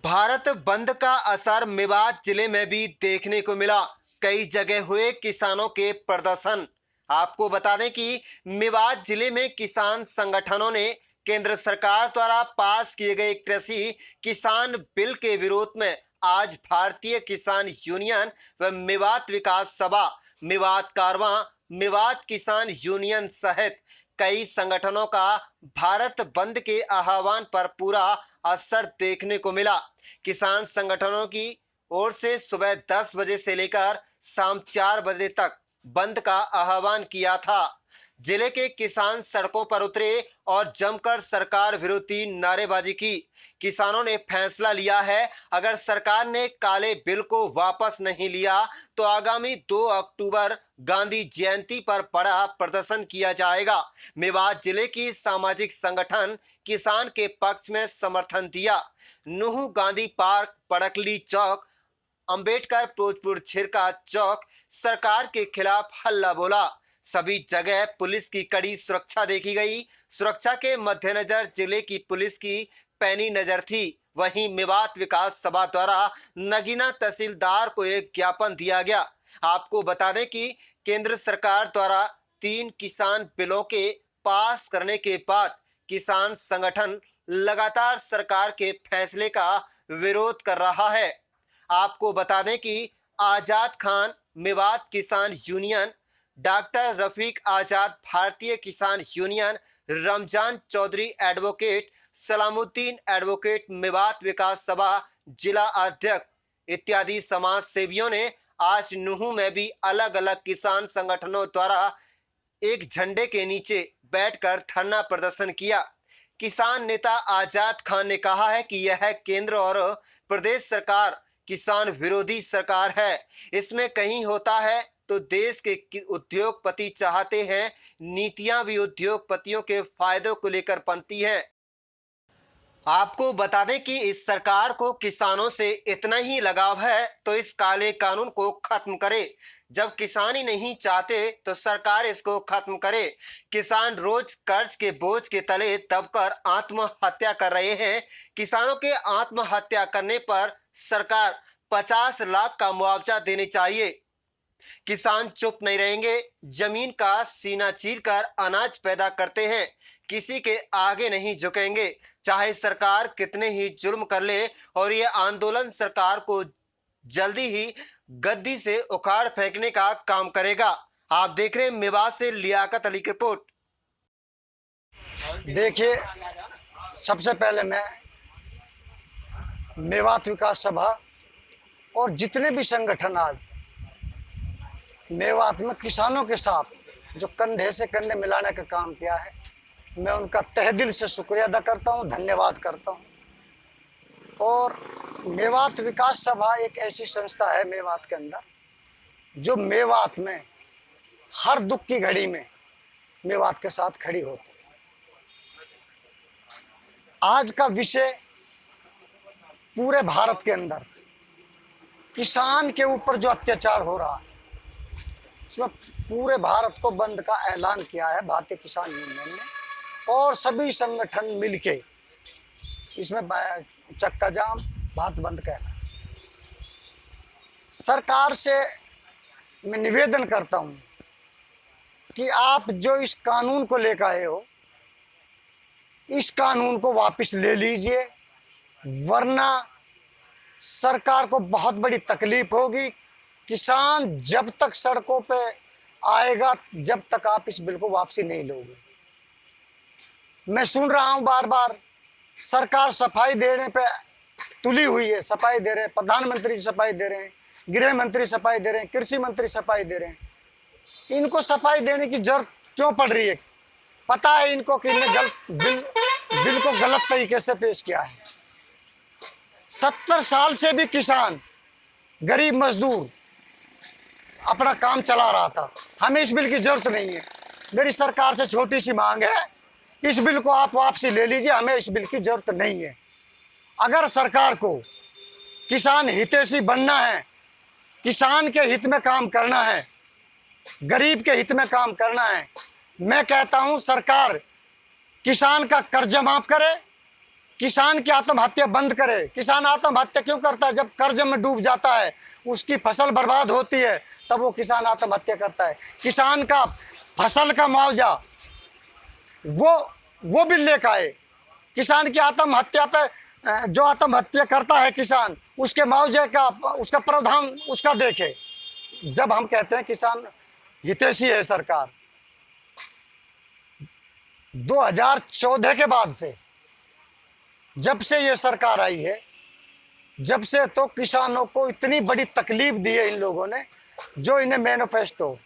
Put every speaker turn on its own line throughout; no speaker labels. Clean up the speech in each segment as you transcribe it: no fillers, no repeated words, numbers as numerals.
भारत बंद का असर मेवात जिले में भी देखने को मिला। कई जगह हुए किसानों के प्रदर्शन। आपको बता दें कि मेवात जिले में किसान संगठनों ने केंद्र सरकार द्वारा पास किए गए कृषि किसान बिल के विरोध में आज भारतीय किसान यूनियन व मेवात विकास सभा, मेवात कारवां, मेवात किसान यूनियन सहित कई संगठनों का भारत बंद के आह्वान पर पूरा असर देखने को मिला। किसान संगठनों की ओर से सुबह 10 बजे से लेकर शाम 4 बजे तक बंद का आह्वान किया था। जिले के किसान सड़कों पर उतरे और जमकर सरकार विरोधी नारेबाजी की। किसानों ने फैसला लिया है, अगर सरकार ने काले बिल को वापस नहीं लिया तो आगामी 2 अक्टूबर गांधी जयंती पर बड़ा प्रदर्शन किया जाएगा। मेवात जिले की सामाजिक संगठन किसान के पक्ष में समर्थन दिया। नूह गांधी पार्क, पड़कली चौक, अंबेडकर भोजपुर छिरका चौक सरकार के खिलाफ हल्ला बोला। सभी जगह पुलिस की कड़ी सुरक्षा देखी गई। सुरक्षा के मद्देनजर जिले की पुलिस की पैनी नजर थी। वहीं मेवात विकास सभा द्वारा नगीना तहसीलदार को एक ज्ञापन दिया गया। आपको बता दें कि केंद्र सरकार द्वारा 3 किसान बिलों के पास करने के बाद किसान संगठन लगातार सरकार के फैसले का विरोध कर रहा है। आपको बता दें कि आजाद खान मेवात किसान union, doctor Rafiq Azad Bharatiya Kisan Union, Ramzan Chaudhary advocate, Salamuddin advocate Mewat Vikas Sabha जिला अध्यक्ष इत्यादि समाज सेवियों ने आज नूह में भी अलग अलग किसान संगठनों द्वारा एक झंडे के नीचे बैठकर धरना प्रदर्शन किया। किसान नेता आजाद खान ने कहा है कि यह केंद्र और प्रदेश सरकार किसान विरोधी सरकार है। इसमें कहीं होता है तो देश के उद्योगपति चाहते हैं, नीतियां भी उद्योगपतियों के फायदों को लेकर बनती हैं। आपको बता दें कि इस सरकार को किसानों से इतना ही लगाव है तो इस काले कानून को खत्म करे। जब किसान ही नहीं चाहते तो सरकार इसको खत्म करे। किसान रोज कर्ज के बोझ के तले दबकर आत्महत्या कर रहे हैं। किसानों के आत्महत्या करने पर सरकार 50 लाख का मुआवजा देनी चाहिए। किसान चुप नहीं रहेंगे। जमीन का सीना चीरकर अनाज पैदा करते हैं, किसी के आगे नहीं झुकेंगे, चाहे सरकार कितने ही जुल्म कर ले। और ये आंदोलन सरकार को जल्दी ही गद्दी से उखाड़ फेंकने का काम करेगा। आप देख रहे हैं मेवात से लियाकत अली की रिपोर्ट।
देखिए, सबसे पहले मैं मेवात विकास सभा और जितने भी संगठन आज मेवात में किसानों के साथ जो कंधे से कंधे मिलाने का काम किया है, मैं उनका तहे दिल से शुक्रिया अदा करता हूं, धन्यवाद करता हूं। और मेवात विकास सभा एक ऐसी संस्था है मेवात के अंदर जो मेवात में हर दुख की घड़ी में मेवात के साथ खड़ी होती है। आज का विषय पूरे भारत के अंदर किसान के ऊपर जो अत्याचार हो रहा है, इसमें पूरे भारत को बंद का ऐलान किया है भारतीय किसान यूनियन ने और सभी संगठन मिलके इसमें चक्का जाम भारत बंद का ऐलान। सरकार से मैं निवेदन करता हूं कि आप जो इस कानून को लेकर आए हो, इस कानून को वापस ले लीजिए, वरना सरकार को बहुत बड़ी तकलीफ होगी। किसान जब तक सड़कों पे आएगा, जब तक आप इस बिल को वापसी नहीं लोगे। मैं सुन रहा हूं बार बार सरकार सफाई देने पे तुली हुई है, सफाई दे रहे हैं, प्रधानमंत्री सफाई दे रहे हैं, गृह मंत्री सफाई दे रहे हैं, कृषि मंत्री सफाई दे रहे हैं। इनको सफाई देने की जरूरत क्यों पड़ रही है? पता है इनको कि इन्हें बिल को गलत तरीके से पेश किया है। 70 साल से भी किसान, गरीब मजदूर अपना काम चला रहा था। हमें इस बिल की जरूरत नहीं है। मेरी सरकार से छोटी सी मांग है, इस बिल को आप वापसी ले लीजिए, हमें इस बिल की जरूरत नहीं है। अगर सरकार को किसान हितैषी बनना है, किसान के हित में काम करना है, गरीब के हित में काम करना है, मैं कहता हूं सरकार किसान का कर्ज माफ करे, किसान की आत्महत्या बंद करे। किसान आत्महत्या क्यों करता है? जब कर्ज में डूब जाता है, उसकी फसल बर्बाद होती है, तब वो किसान आत्महत्या करता है। किसान का फसल का मुआवजा वो भी लेकर आए। किसान की आत्महत्या पे जो आत्महत्या करता है किसान, उसके मुआवजे का, उसका प्रावधान उसका देखे। जब हम कहते हैं किसान हितैषी है सरकार, 2014 के बाद से, जब से ये सरकार आई है, जब से तो किसानों को इतनी बड़ी तकलीफ दी है इन लोगों ने, जो इन्हें मैनिफेस्टो,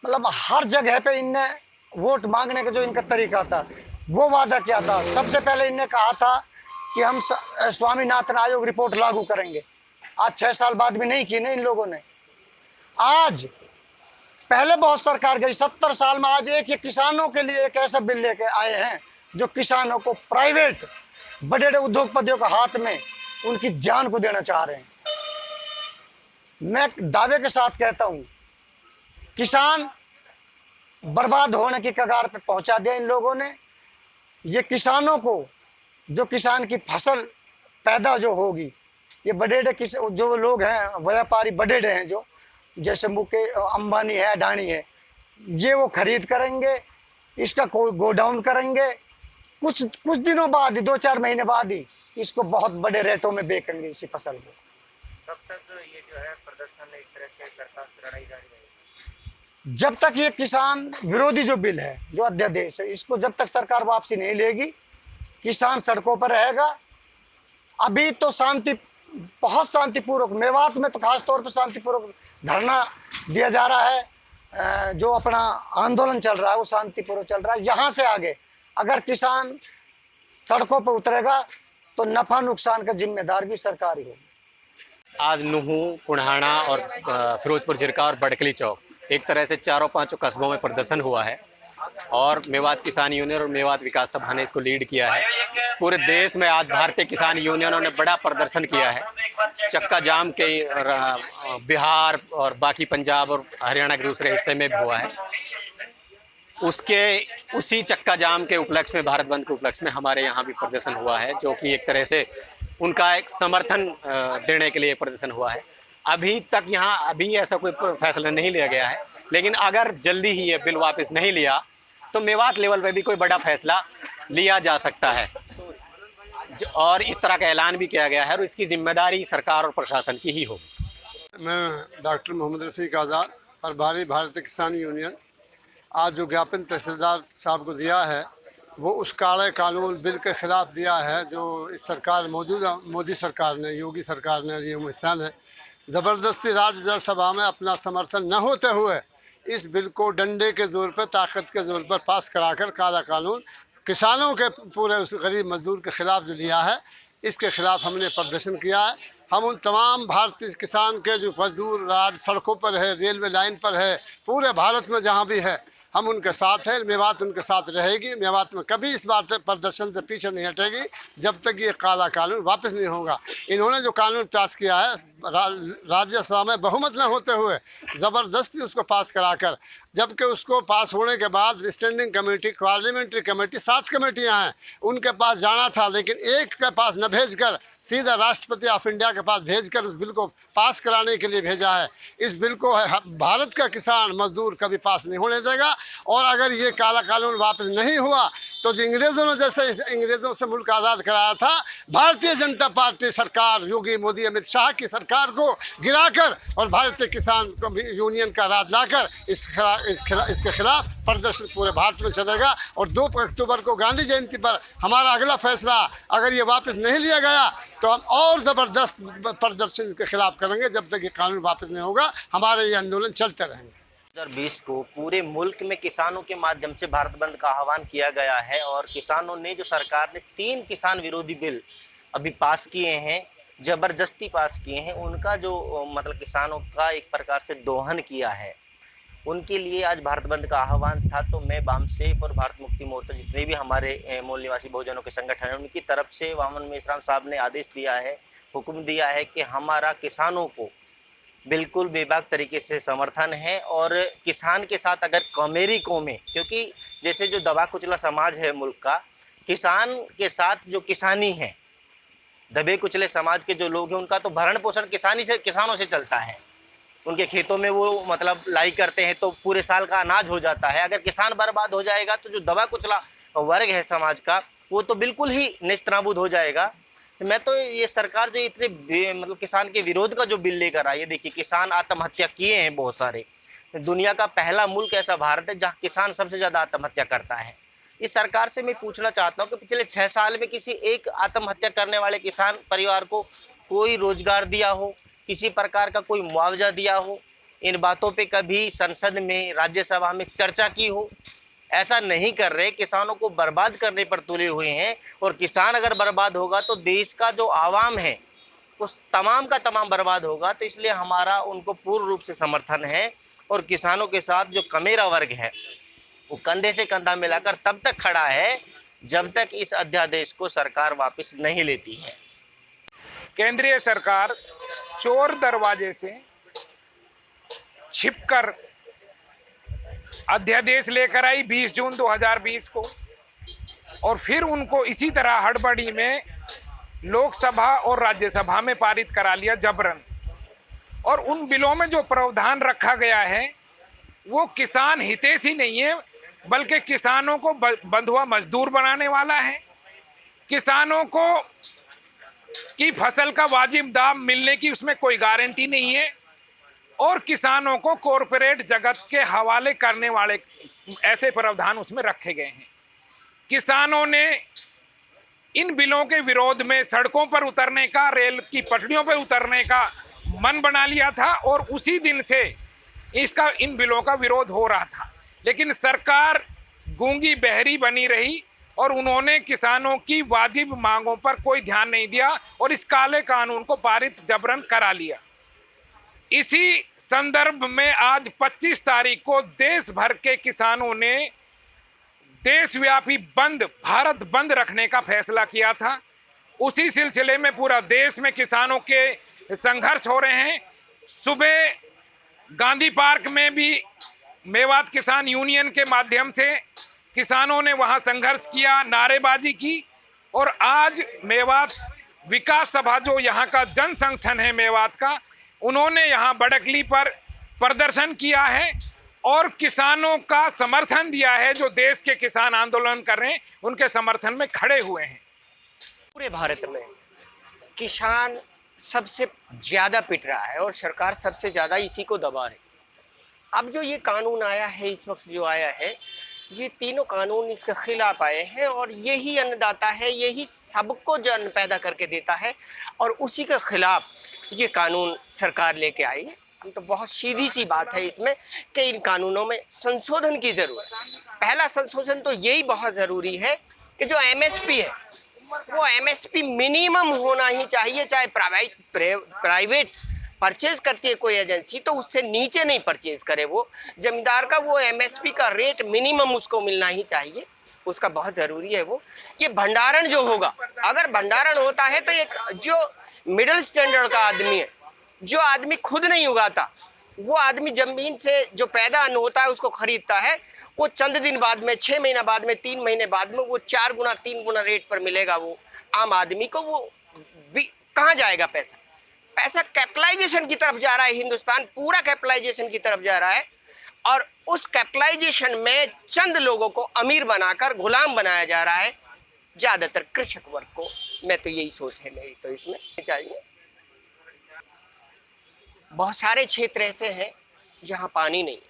मतलब हर जगह पे इनने वोट मांगने का जो इनका तरीका था, वो वादा किया था। सबसे पहले इनने कहा था कि हम स्वामीनाथन आयोग रिपोर्ट लागू करेंगे। आज 6 साल बाद भी नहीं की ना इन लोगों ने। आज पहले बहुत सरकार गई, 70 साल में आज एक किसानों के लिए एक ऐसा बिल लेके आए हैं जो किसानों को, प्राइवेट बड़े बड़े उद्योगपतियों के हाथ में उनकी जान को देना चाह रहे हैं। मैं दावे के साथ कहता हूं, किसान बर्बाद होने की कगार पे पहुंचा दिया इन लोगों ने। ये किसानों को, जो किसान की फसल पैदा जो होगी, ये बड़े बड़े जो लोग हैं, व्यापारी बड़े बड़े हैं, जो जैसे मुकेश अंबानी है, अडानी है, ये वो खरीद करेंगे, इसका गोडाउन करेंगे, कुछ दिनों बाद ही, 2-4 महीने बाद ही इसको बहुत बड़े रेटों में बेचेंगे इसी फसल को।
तब तक ये जो है प्रदर्शन एक तरह से सरकार से लड़ाई जारी रहेगी।
जब तक ये किसान विरोधी जो बिल है, जो अध्यादेश है, इसको जब तक सरकार वापसी नहीं लेगी, किसान सड़कों पर रहेगा। अभी तो बहुत शांतिपूर्वक, मेवात में तो खास तौर पर शांतिपूर्वक धरना दिया जा रहा है। जो अपना आंदोलन चल रहा है वो शांतिपूर्वक चल रहा है। यहाँ से आगे अगर किसान सड़कों पर उतरेगा तो नफा नुकसान का जिम्मेदार भी सरकार ही होगी।
आज नूहू, कुढ़ाना और फिरोजपुर झिरका और बड़कली चौक, एक तरह से 4-5 कस्बों में प्रदर्शन हुआ है और मेवात किसान यूनियन और मेवात विकास सभा ने इसको लीड किया है। पूरे देश में आज भारतीय किसान यूनियनों ने बड़ा प्रदर्शन किया है। चक्का जाम के बिहार और बाकी पंजाब और हरियाणा के दूसरे हिस्से में भी हुआ है। उसी चक्का जाम के उपलक्ष्य में, भारत बंद के उपलक्ष्य में हमारे यहाँ भी प्रदर्शन हुआ है, जो कि एक तरह से उनका एक समर्थन देने के लिए प्रदर्शन हुआ है। अभी तक यहाँ अभी ऐसा कोई फैसला नहीं लिया गया है, लेकिन अगर जल्दी ही ये बिल वापस नहीं लिया तो मेवात लेवल पे भी कोई बड़ा फैसला लिया जा सकता है और इस तरह का ऐलान भी किया गया है और इसकी जिम्मेदारी सरकार और प्रशासन की ही होगी।
मैं डॉक्टर मोहम्मद रफ़ीक आज़ाद, प्रभारी भारतीय किसान यूनियन। आज जो ज्ञापन तहसीलदार साहब को दिया है, वो उस काले कानून बिल के ख़िलाफ़ दिया है जो इस सरकार, मौजूदा मोदी सरकार ने, योगी सरकार ने, ये मिसाल है, ज़बरदस्ती राज्यसभा में अपना समर्थन न होते हुए इस बिल को डंडे के ज़ोर पर, ताकत के ज़ोर पर पास कराकर काला कानून किसानों के, पूरे उस गरीब मजदूर के ख़िलाफ़ जो लिया है, इसके ख़िलाफ़ हमने प्रदर्शन किया है। हम उन तमाम भारतीय किसान के जो मजदूर राज सड़कों पर है, रेलवे लाइन पर है, पूरे भारत में जहाँ भी है, हम उनके साथ हैं। मेवात उनके साथ रहेगी। मेवात में कभी इस बात प्रदर्शन से पीछे नहीं हटेगी जब तक ये काला कानून वापस नहीं होगा। इन्होंने जो कानून पास किया है राज्यसभा में बहुमत न होते हुए ज़बरदस्ती उसको पास कराकर, जबकि उसको पास होने के बाद स्टैंडिंग कमेटी, पार्लियामेंट्री कमेटी, 7 कमेटियाँ हैं, उनके पास जाना था, लेकिन एक के पास न भेजकर सीधा राष्ट्रपति ऑफ इंडिया के पास भेजकर उस बिल को पास कराने के लिए भेजा है। इस बिल को भारत का किसान मजदूर कभी पास नहीं होने देगा। और अगर ये काला कानून वापस नहीं हुआ तो जो अंग्रेज़ों ने, जैसे अंग्रेज़ों से मुल्क आज़ाद कराया था, भारतीय जनता पार्टी सरकार, योगी मोदी अमित शाह की सरकार को गिराकर और भारतीय किसान यूनियन का राज लाकर इसके खिलाफ प्रदर्शन पूरे भारत में चलेगा। और 2 अक्टूबर को गांधी जयंती पर हमारा अगला फैसला, अगर ये वापस नहीं लिया गया तो हम और ज़बरदस्त प्रदर्शन इसके खिलाफ करेंगे। जब तक ये कानून वापस नहीं होगा, हमारे ये आंदोलन चलते रहेंगे।
2020 को पूरे मुल्क में किसानों के माध्यम से भारत बंद का आह्वान किया गया है और किसानों ने, जो सरकार ने 3 किसान विरोधी बिल अभी पास किए हैं, जबरदस्ती पास किए हैं, उनका जो मतलब किसानों का एक प्रकार से दोहन किया है, उनके लिए आज भारत बंद का आह्वान था। तो मैं बामसेफ और भारत मुक्ति मोर्चा, जितने भी हमारे मूल निवासी बहुजनों के संगठन हैं, उनकी तरफ से वामन मेश्राम साहब ने आदेश दिया है, हुक्म दिया है कि हमारा किसानों को बिल्कुल बेबाक तरीके से समर्थन है और किसान के साथ अगर कमेरी कौमें, क्योंकि जैसे जो दबा कुचला समाज है मुल्क का, किसान के साथ जो किसानी है, दबे कुचले समाज के जो लोग हैं, उनका तो भरण पोषण किसानों से चलता है। उनके खेतों में वो मतलब लाई करते हैं तो पूरे साल का अनाज हो जाता है। अगर किसान बर्बाद हो जाएगा तो जो दबा कुचला वर्ग है समाज का, वो तो बिल्कुल ही नेस्तनाबूद हो जाएगा। मैं तो ये सरकार जो इतने मतलब किसान के विरोध का जो बिल लेकर आई है, देखिए किसान आत्महत्या किए हैं बहुत सारे। दुनिया का पहला मुल्क ऐसा भारत है जहाँ किसान सबसे ज़्यादा आत्महत्या करता है। इस सरकार से मैं पूछना चाहता हूँ कि पिछले 6 साल में किसी एक आत्महत्या करने वाले किसान परिवार को कोई रोजगार दिया हो, किसी प्रकार का कोई मुआवजा दिया हो, इन बातों पे कभी संसद में, राज्यसभा में चर्चा की हो? ऐसा नहीं कर रहे, किसानों को बर्बाद करने पर तुले हुए हैं। और किसान अगर बर्बाद होगा तो देश का जो आवाम है वो तमाम का तमाम बर्बाद होगा। तो इसलिए हमारा उनको पूर्ण रूप से समर्थन है और किसानों के साथ जो कमेरा वर्ग है वो कंधे से कंधा मिलाकर तब तक खड़ा है जब तक इस अध्यादेश को सरकार वापस नहीं लेती है।
केंद्रीय सरकार चोर दरवाजे से छिपकर अध्यादेश लेकर आई 20 जून 2020 को, और फिर उनको इसी तरह हड़बड़ी में लोकसभा और राज्यसभा में पारित करा लिया जबरन। और उन बिलों में जो प्रावधान रखा गया है वो किसान हितैषी नहीं है, बल्कि किसानों को बंधुआ मजदूर बनाने वाला है। किसानों को की फसल का वाजिब दाम मिलने की उसमें कोई गारंटी नहीं है, और किसानों को कॉरपोरेट जगत के हवाले करने वाले ऐसे प्रावधान उसमें रखे गए हैं। किसानों ने इन बिलों के विरोध में सड़कों पर उतरने का, रेल की पटरियों पर उतरने का मन बना लिया था, और उसी दिन से इन बिलों का विरोध हो रहा था। लेकिन सरकार गूंगी बहरी बनी रही और उन्होंने किसानों की वाजिब मांगों पर कोई ध्यान नहीं दिया और इस काले कानून को पारित जबरन करा लिया। इसी संदर्भ में आज 25 तारीख को देश भर के किसानों ने देशव्यापी बंद, भारत बंद रखने का फैसला किया था। उसी सिलसिले में पूरा देश में किसानों के संघर्ष हो रहे हैं। सुबह गांधी पार्क में भी मेवात किसान यूनियन के माध्यम से किसानों ने वहां संघर्ष किया, नारेबाजी की, और आज मेवात विकास सभा जो यहाँ का जन संगठन है मेवात का, उन्होंने यहाँ बड़कली पर प्रदर्शन किया है और किसानों का समर्थन दिया है। जो देश के किसान आंदोलन कर रहे हैं उनके समर्थन में खड़े हुए हैं।
पूरे भारत में किसान सबसे ज़्यादा पिट रहा है और सरकार सबसे ज़्यादा इसी को दबा रही। अब जो ये कानून आया है, इस वक्त जो आया है, ये तीनों कानून इसके खिलाफ आए हैं, और यही अन्नदाता है, यही सबको जो अन्न पैदा करके देता है, और उसी के खिलाफ ये कानून सरकार लेके आई है। हम तो बहुत सीधी सी बात है इसमें कि इन कानूनों में संशोधन की ज़रूरत है। पहला संशोधन तो यही बहुत ज़रूरी है कि जो एमएसपी है वो एमएसपी मिनिमम होना ही चाहिए। चाहे प्राइवेट परचेज करती है कोई एजेंसी तो उससे नीचे नहीं परचेज करे वो जमींदार का, वो एमएसपी का रेट मिनिमम उसको मिलना ही चाहिए, उसका बहुत ज़रूरी है वो। ये भंडारण जो होगा, अगर भंडारण होता है तो एक जो मिडिल स्टैंडर्ड का आदमी है, जो आदमी खुद नहीं उगाता, वो आदमी जमीन से जो पैदा अन्न होता है उसको खरीदता है, वो चंद दिन बाद में, 6 महीना बाद में, 3 महीने बाद में वो 4 गुना 3 गुना रेट पर मिलेगा वो आम आदमी को। वो कहाँ जाएगा पैसा? पैसा कैपिटलाइजेशन की तरफ जा रहा है। हिंदुस्तान पूरा कैपिटलाइजेशन की तरफ जा रहा है, और उस कैपिटलाइजेशन में चंद लोगों को अमीर बनाकर गुलाम बनाया जा रहा है, ज़्यादातर कृषक वर्ग को। मैं तो यही सोच है मेरी, तो इसमें चाहिए। बहुत सारे क्षेत्र ऐसे हैं जहाँ पानी नहीं है,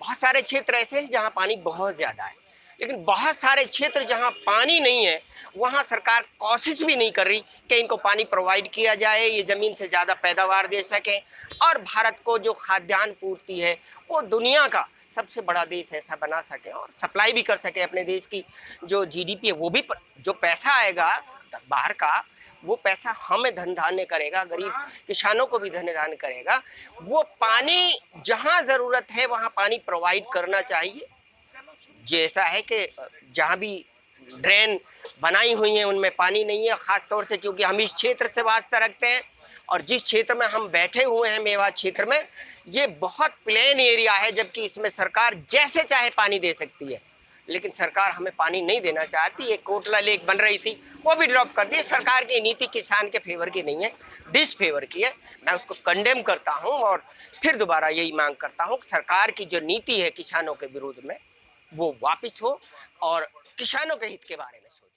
बहुत सारे क्षेत्र ऐसे हैं जहाँ पानी बहुत ज़्यादा है, लेकिन बहुत सारे क्षेत्र जहाँ पानी नहीं है वहाँ सरकार कोशिश भी नहीं कर रही कि इनको पानी प्रोवाइड किया जाए, ये ज़मीन से ज़्यादा पैदावार दे सकें, और भारत को जो खाद्यान्न पूर्ति है वो दुनिया का सबसे बड़ा देश ऐसा बना सके और सप्लाई भी कर सके। अपने देश की जो जीडीपी है वो भी, जो पैसा आएगा बाहर का, वो पैसा हमें धन धान्य करेगा, गरीब किसानों को भी धन धान्य करेगा। वो पानी जहाँ ज़रूरत है वहाँ पानी प्रोवाइड करना चाहिए। जैसा है कि जहाँ भी ड्रेन बनाई हुई हैं उनमें पानी नहीं है, ख़ास तौर से क्योंकि हम इस क्षेत्र से वास्ता रखते हैं, और जिस क्षेत्र में हम बैठे हुए हैं मेवात क्षेत्र में, ये बहुत प्लेन एरिया है, जबकि इसमें सरकार जैसे चाहे पानी दे सकती है। लेकिन सरकार हमें पानी नहीं देना चाहती। एक कोटला लेक बन रही थी, वो भी ड्रॉप कर दी। सरकार की नीति किसान के फेवर की नहीं है, डिसफेवर की है। मैं उसको कंडेम करता हूं और फिर दोबारा यही मांग करता हूं कि सरकार की जो नीति है किसानों के विरोध में वो वापस हो और किसानों के हित के बारे में सोचे।